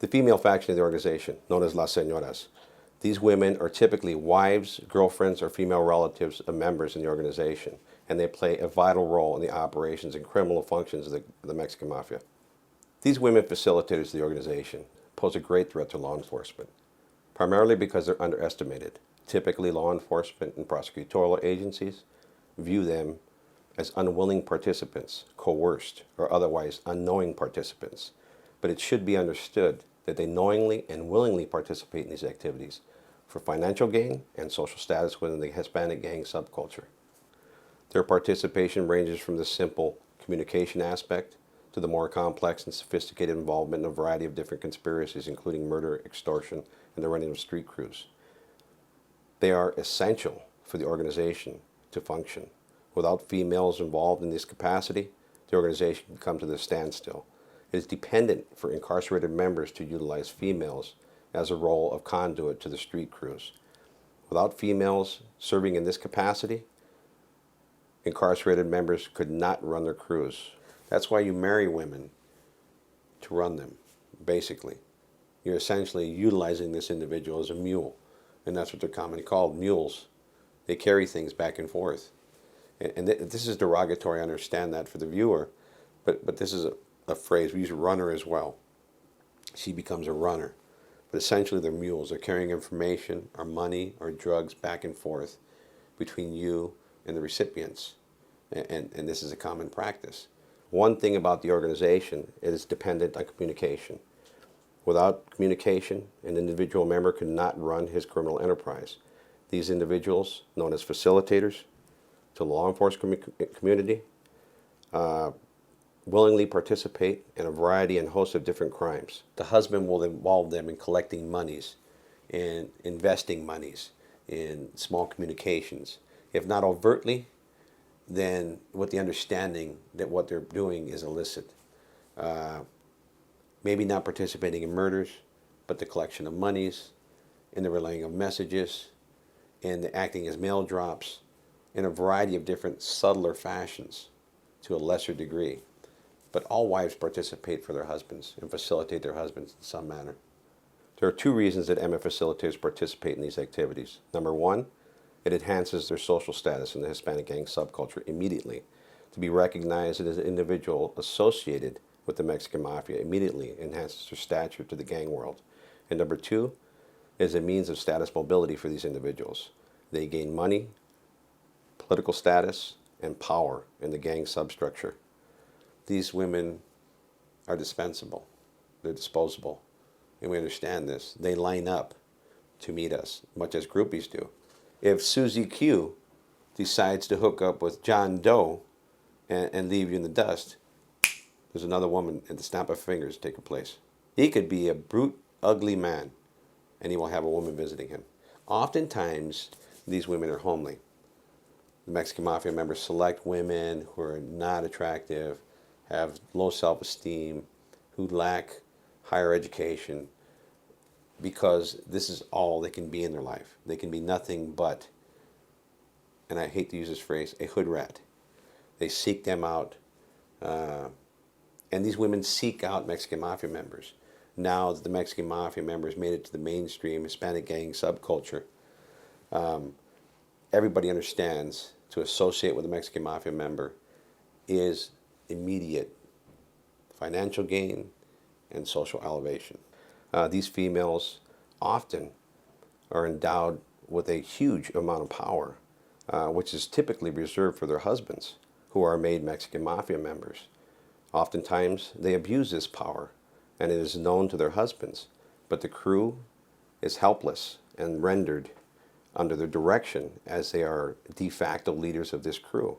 The female faction of the organization, known as Las Señoras. These women are typically wives, girlfriends, or female relatives of members in the organization, and they play a vital role in the operations and criminal functions of the Mexican Mafia. These women facilitators of the organization pose a great threat to law enforcement, primarily because they're underestimated. Typically, law enforcement and prosecutorial agencies view them as unwilling participants, coerced, or otherwise unknowing participants. But it should be understood that they knowingly and willingly participate in these activities for financial gain and social status within the Hispanic gang subculture. Their participation ranges from the simple communication aspect to the more complex and sophisticated involvement in a variety of different conspiracies, including murder, extortion, and the running of street crews. They are essential for the organization to function. Without females involved in this capacity, the organization can come to a standstill. It is dependent for incarcerated members to utilize females as a role of conduit to the street crews. Without females serving in this capacity, incarcerated members could not run their crews. That's why you marry women to run them, basically. You're essentially utilizing this individual as a mule, and that's what they're commonly called, mules. They carry things back and forth. And this is derogatory, I understand that for the viewer, but this is a phrase, we use runner as well. She becomes a runner. But essentially they're mules. They're carrying information or money or drugs back and forth between you and the recipients. And this is a common practice. One thing about the organization, it is dependent on communication. Without communication, an individual member could not run his criminal enterprise. These individuals, known as facilitators to the law enforcement community, willingly participate in a variety and host of different crimes. The husband will involve them in collecting monies, in investing monies, in small communications. If not overtly, then with the understanding that what they're doing is illicit. Maybe not participating in murders, but the collection of monies, in the relaying of messages, in the acting as mail drops, in a variety of different subtler fashions to a lesser degree. But all wives participate for their husbands and facilitate their husbands in some manner. There are two reasons that MF facilitators participate in these activities. Number one, it enhances their social status in the Hispanic gang subculture immediately. To be recognized as an individual associated with the Mexican Mafia immediately enhances their stature to the gang world. And number two, is a means of status mobility for these individuals. They gain money, political status, and power in the gang substructure. These women are dispensable. They're disposable. And we understand this. They line up to meet us, much as groupies do. If Susie Q decides to hook up with John Doe and leave you in the dust, there's another woman at the snap of fingers taking place. He could be a brute, ugly man, and he will have a woman visiting him. Oftentimes, these women are homely. The Mexican Mafia members select women who are not attractive, have low self-esteem, who lack higher education, because this is all they can be in their life. They can be nothing but, and I hate to use this phrase, a hood rat. They seek them out, and these women seek out Mexican Mafia members. Now that the Mexican Mafia members made it to the mainstream Hispanic gang subculture, everybody understands to associate with a Mexican Mafia member is immediate financial gain and social elevation. These females often are endowed with a huge amount of power, which is typically reserved for their husbands, who are made Mexican Mafia members. Oftentimes, they abuse this power, and it is known to their husbands, but the crew is helpless and rendered under their direction as they are de facto leaders of this crew.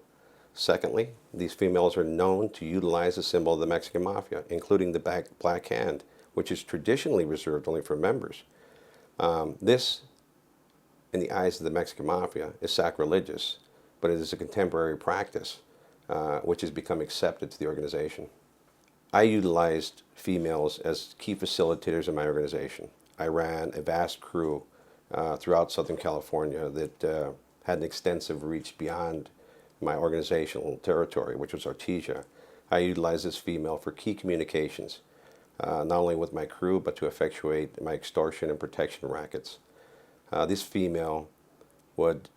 Secondly, these females are known to utilize the symbol of the Mexican Mafia, including the black hand, which is traditionally reserved only for members. This, in the eyes of the Mexican Mafia, is sacrilegious, but it is a contemporary practice which has become accepted to the organization. I utilized females as key facilitators in my organization. I ran a vast crew throughout Southern California that had an extensive reach beyond my organizational territory, which was Artesia. I utilized this female for key communications. not only with my crew, but to effectuate my extortion and protection rackets. This female would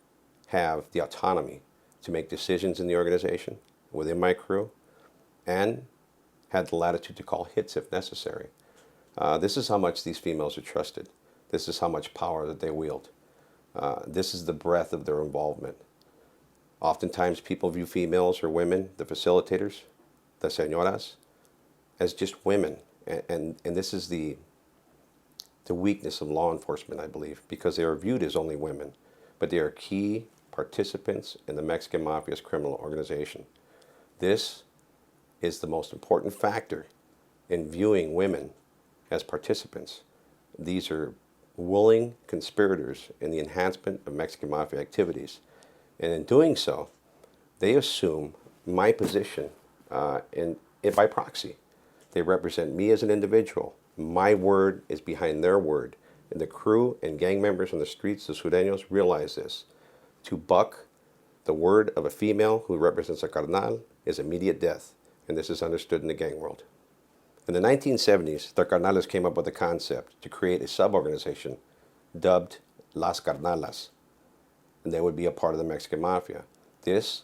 have the autonomy to make decisions in the organization, within my crew, and had the latitude to call hits if necessary. This is how much these females are trusted. This is how much power that they wield. This is the breadth of their involvement. Oftentimes people view females or women, the facilitators, the Senoras, as just women. And this is the weakness of law enforcement, I believe, because they are viewed as only women. But they are key participants in the Mexican Mafia's criminal organization. This is the most important factor in viewing women as participants. These are willing conspirators in the enhancement of Mexican Mafia activities. And in doing so, they assume my position by proxy. They represent me as an individual. My word is behind their word. And the crew and gang members on the streets, the Sureños, realize this. To buck the word of a female who represents a carnal is immediate death. And this is understood in the gang world. In the 1970s, the carnales came up with a concept to create a sub-organization dubbed Las Carnalas. And they would be a part of the Mexican Mafia. This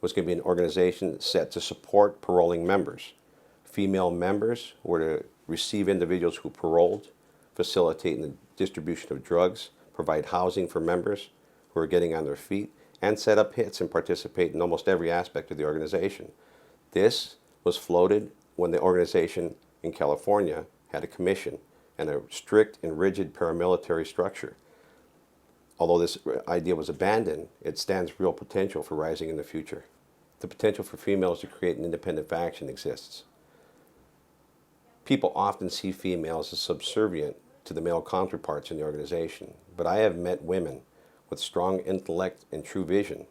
was going to be an organization set to support paroling members. Female members were to receive individuals who paroled, facilitate the distribution of drugs, provide housing for members who are getting on their feet, and set up hits and participate in almost every aspect of the organization. This was floated when the organization in California had a commission and a strict and rigid paramilitary structure. Although this idea was abandoned, it stands real potential for rising in the future. The potential for females to create an independent faction exists. People often see females as subservient to the male counterparts in the organization, but I have met women with strong intellect and true vision,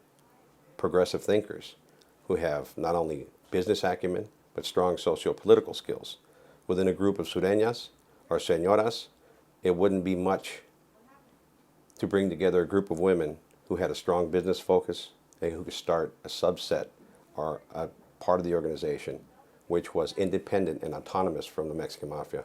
progressive thinkers, who have not only business acumen, but strong socio-political skills. Within a group of Sureñas or Señoras, it wouldn't be much to bring together a group of women who had a strong business focus and who could start a subset or a part of the organization which was independent and autonomous from the Mexican Mafia.